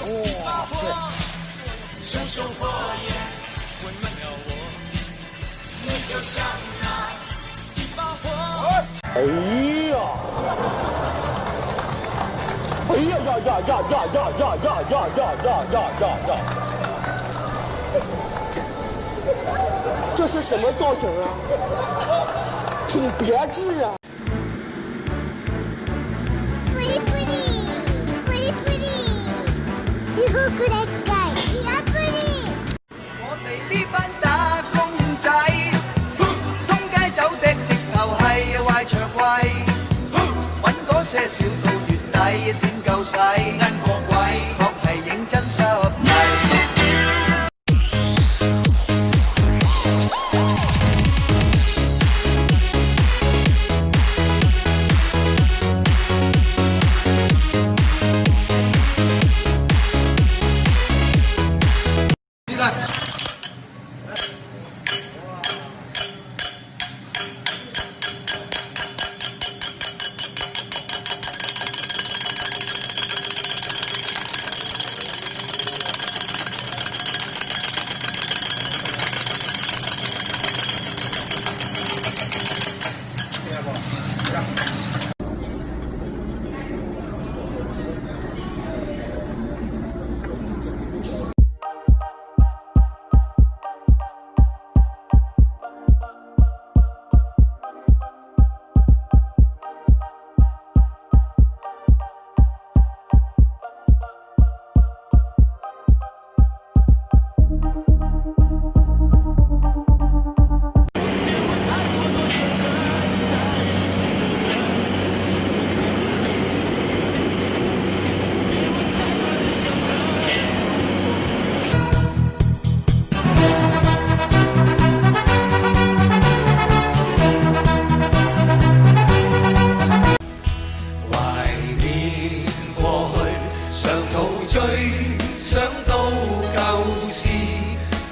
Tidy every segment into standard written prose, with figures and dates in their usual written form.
哇，熊熊火焰温暖了我，你就像那一把火。哎呀！哎呀呀呀呀呀呀呀呀呀呀呀呀呀！这是什么造型啊？挺别致啊！我哋呢班打工仔，通街走的直頭係壞腸胃，揾嗰些少到月底點夠使，恩國鬼確係認真濕滯。想到舊事，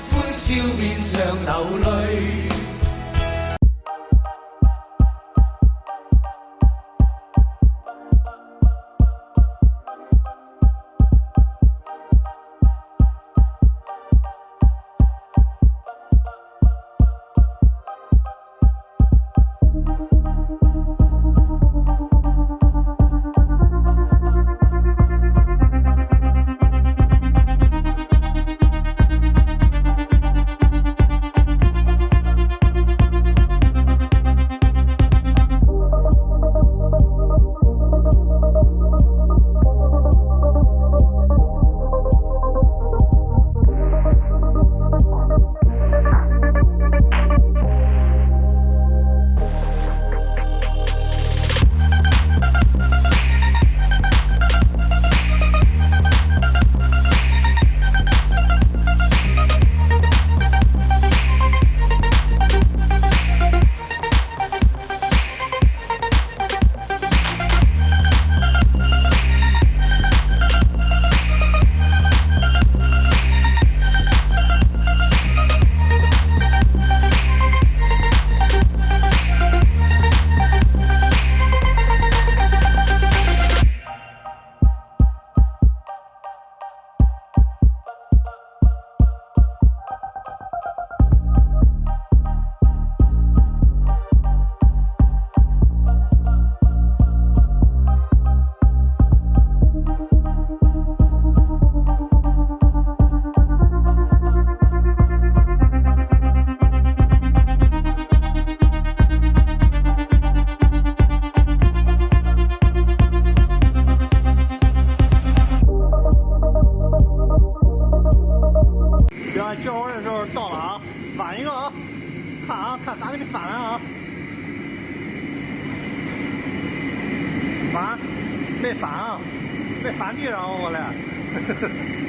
歡笑面上流淚。叫我的时候到了啊，反一个啊，看啊，看咋给你反了啊？反，没反啊，没反地上我来。